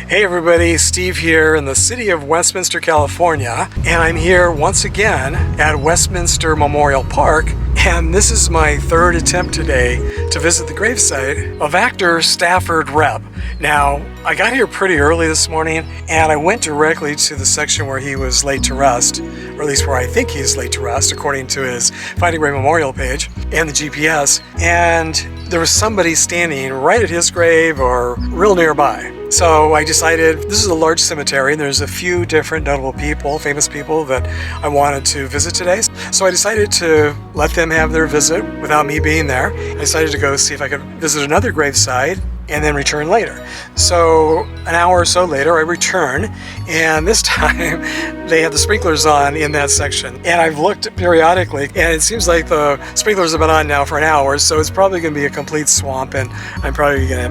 Hey everybody, Steve here in the city of Westminster, California, and I'm here once again at Westminster Memorial Park, and this is my third attempt today to visit the gravesite of actor Stafford Repp. Now, I got here pretty early this morning, and I went directly to the section where he was laid to rest, or at least where I think he's laid to rest, according to his Finding Grave Memorial page and the GPS, and there was somebody standing right at his grave or real nearby. So I decided this is a large cemetery and there's a few different notable people, famous people that I wanted to visit today. So I decided to let them have their visit without me being there. I decided to go see if I could visit another gravesite and then return later. So an hour or so later I return, and this time they have the sprinklers on in that section. And I've looked periodically and it seems like the sprinklers have been on now for an hour, so it's probably gonna be a complete swamp and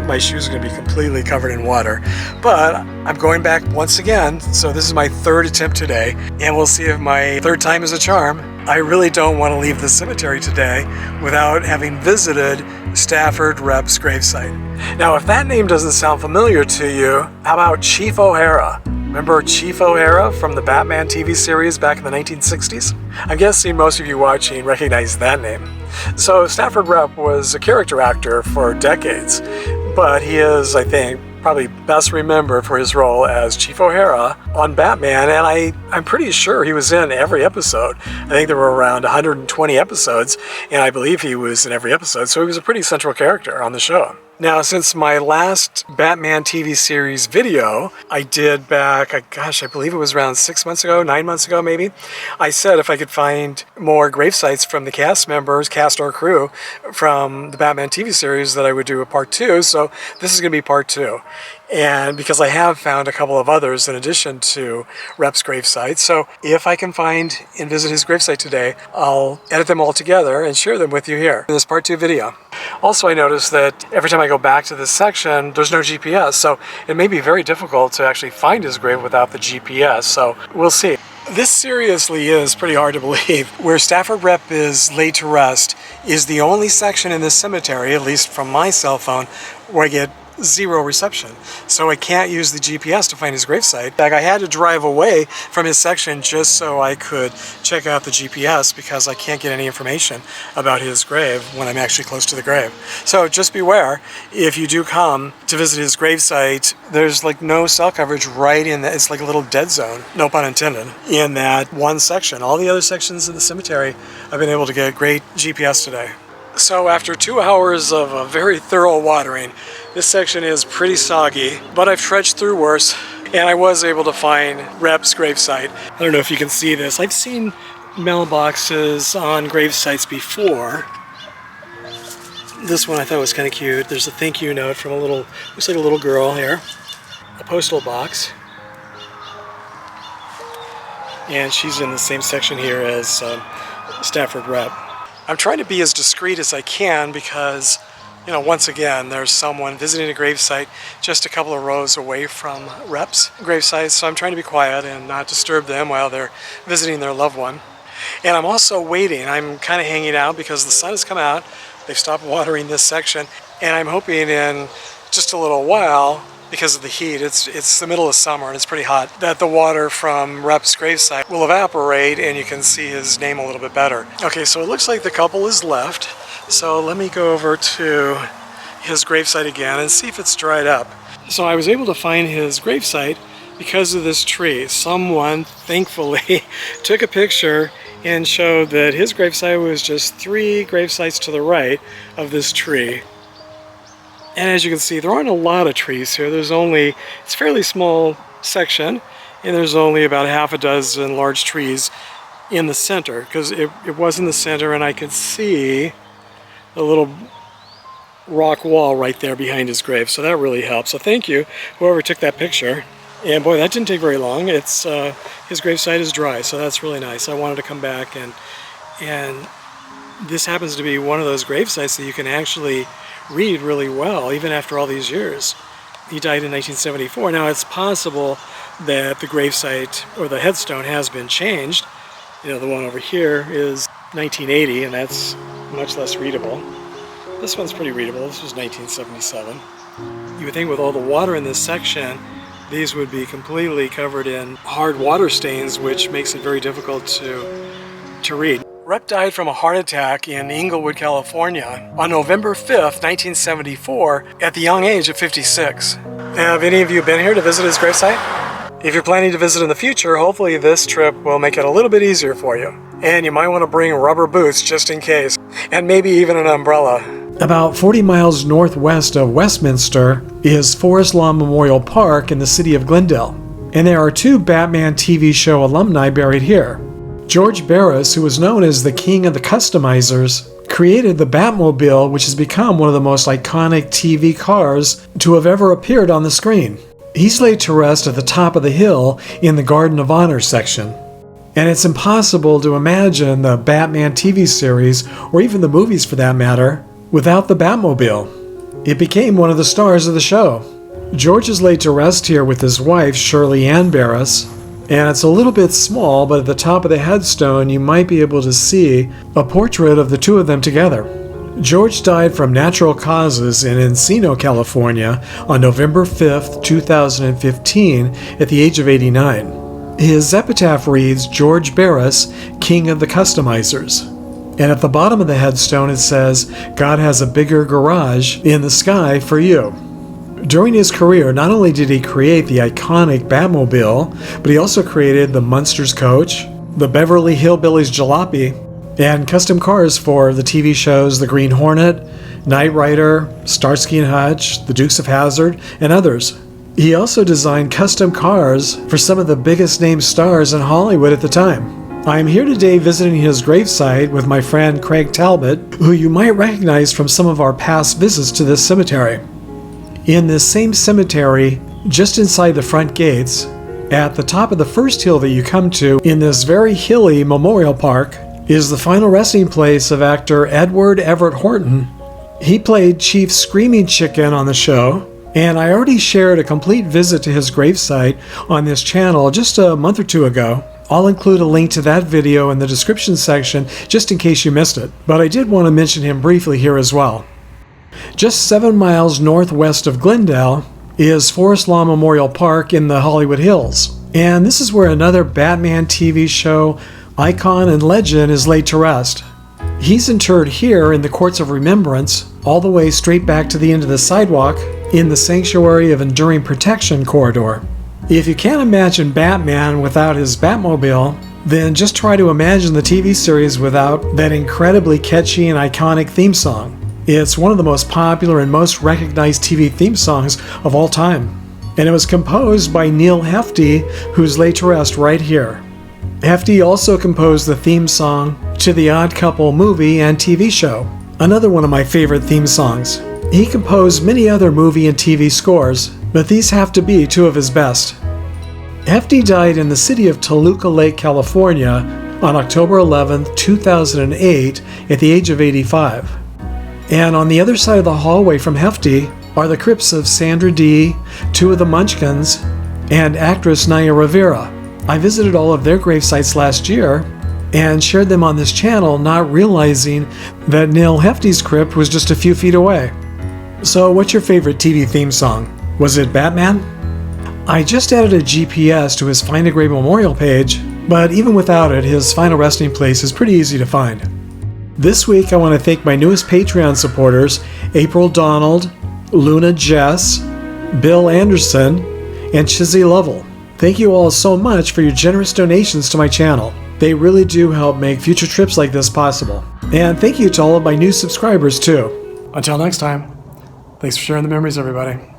my shoes are gonna be completely covered in water. But I'm going back once again, so this is my third attempt today, and we'll see if my third time is a charm. I really don't want to leave the cemetery today without having visited Stafford Repp's gravesite. Now, if that name doesn't sound familiar to you, how about Chief O'Hara? Remember Chief O'Hara from the Batman TV series back in the 1960s? I'm guessing most of you watching recognize that name. So Stafford Repp was a character actor for decades, but he is, I think, probably best remembered for his role as Chief O'Hara on Batman, and I'm pretty sure he was in every episode. I think there were around 120 episodes, and I believe he was in every episode, so he was a pretty central character on the show. Now, since my last Batman TV series video I did back, I believe it was around 6 months ago, 9 months ago maybe, I said if I could find more gravesites from the cast members, cast or crew, from the Batman TV series that I would do a part 2, so this is going to be part 2. And because I have found a couple of others in addition to Repp's gravesite, so if I can find and visit his gravesite today, I'll edit them all together and share them with you here in this part 2 video. Also, I noticed that every time I go back to this section, there's no GPS, so it may be very difficult to actually find his grave without the GPS, so we'll see. This seriously is pretty hard to believe. Where Stafford Repp is laid to rest is the only section in this cemetery, at least from my cell phone, where I get zero reception. So I can't use the GPS to find his gravesite. In fact, I had to drive away from his section just so I could check out the GPS because I can't get any information about his grave when I'm actually close to the grave. So just beware, if you do come to visit his gravesite, there's like no cell coverage right in that. It's like a little dead zone, no pun intended, in that one section. All the other sections of the cemetery, I've been able to get great GPS today. So after 2 hours of a very thorough watering, this section is pretty soggy, but I've trudged through worse, and I was able to find Repp's gravesite. I don't know if you can see this. I've seen mailboxes on gravesites before. This one I thought was kind of cute. There's a thank you note from looks like a little girl here. A postal box. And she's in the same section here as Stafford Repp. I'm trying to be as discreet as I can because, once again, there's someone visiting a gravesite just a couple of rows away from Repp's gravesite, so I'm trying to be quiet and not disturb them while they're visiting their loved one. And I'm also waiting. I'm kind of hanging out because the sun has come out. They've stopped watering this section, and I'm hoping in just a little while, because of the heat, it's the middle of summer and it's pretty hot, that the water from Repp's gravesite will evaporate and you can see his name a little bit better. Okay, so it looks like the couple is left, so let me go over to his gravesite again and see if it's dried up. So I was able to find his gravesite because of this tree. Someone, thankfully, took a picture and showed that his gravesite was just 3 gravesites to the right of this tree. And as you can see, there aren't a lot of trees here. It's a fairly small section, and there's only about half a dozen large trees in the center, because it was in the center, and I could see a little rock wall right there behind his grave, so that really helped. So thank you, whoever took that picture. And boy, that didn't take very long. His gravesite is dry, so that's really nice. I wanted to come back, and this happens to be one of those gravesites that you can actually read really well, even after all these years. He died in 1974. Now, it's possible that the gravesite or the headstone has been changed. The one over here is 1980, and that's much less readable. This one's pretty readable. This was 1977. You would think with all the water in this section these would be completely covered in hard water stains, which makes it very difficult to read. Rep died from a heart attack in Inglewood, California on November 5th, 1974 at the young age of 56. Have any of you been here to visit his gravesite? If you're planning to visit in the future, hopefully this trip will make it a little bit easier for you. And you might want to bring rubber boots just in case, and maybe even an umbrella. About 40 miles northwest of Westminster is Forest Lawn Memorial Park in the city of Glendale. And there are 2 Batman TV show alumni buried here. George Barris, who was known as the king of the customizers, created the Batmobile, which has become one of the most iconic TV cars to have ever appeared on the screen. He's laid to rest at the top of the hill in the Garden of Honor section. And it's impossible to imagine the Batman TV series, or even the movies for that matter, without the Batmobile. It became one of the stars of the show. George is laid to rest here with his wife, Shirley Ann Barris, and it's a little bit small, but at the top of the headstone you might be able to see a portrait of the 2 of them together. George died from natural causes in Encino, California on November 5th, 2015 at the age of 89. His epitaph reads, George Barris, King of the Customizers. And at the bottom of the headstone it says, God has a bigger garage in the sky for you. During his career, not only did he create the iconic Batmobile, but he also created the Munsters coach, the Beverly Hillbillies jalopy, and custom cars for the TV shows The Green Hornet, Knight Rider, Starsky and Hutch, The Dukes of Hazzard, and others. He also designed custom cars for some of the biggest name stars in Hollywood at the time. I am here today visiting his gravesite with my friend Craig Talbot, who you might recognize from some of our past visits to this cemetery. In this same cemetery, just inside the front gates, at the top of the first hill that you come to in this very hilly memorial park, is the final resting place of actor Edward Everett Horton. He played Chief Screaming Chicken on the show, and I already shared a complete visit to his gravesite on this channel just a month or 2 ago. I'll include a link to that video in the description section just in case you missed it, but I did want to mention him briefly here as well. Just 7 miles northwest of Glendale is Forest Lawn Memorial Park in the Hollywood Hills, and this is where another Batman TV show icon and legend is laid to rest. He's interred here in the Courts of Remembrance, all the way straight back to the end of the sidewalk in the Sanctuary of Enduring Protection corridor. If you can't imagine Batman without his Batmobile, then just try to imagine the TV series without that incredibly catchy and iconic theme song. It's one of the most popular and most recognized TV theme songs of all time. And it was composed by Neil Hefti, who's laid to rest right here. Hefti also composed the theme song to The Odd Couple movie and TV show, another one of my favorite theme songs. He composed many other movie and TV scores, but these have to be 2 of his best. Hefti died in the city of Toluca Lake, California on October 11, 2008 at the age of 85. And on the other side of the hallway from Hefti are the crypts of Sandra Dee, 2 of the Munchkins, and actress Naya Rivera. I visited all of their gravesites last year and shared them on this channel, not realizing that Neil Hefti's crypt was just a few feet away. So what's your favorite TV theme song? Was it Batman? I just added a GPS to his Find a Grave Memorial page, but even without it, his final resting place is pretty easy to find. This week I want to thank my newest Patreon supporters, April Donald, Luna Jess, Bill Anderson, and Chizzy Lovell. Thank you all so much for your generous donations to my channel. They really do help make future trips like this possible. And thank you to all of my new subscribers too. Until next time, thanks for sharing the memories, everybody.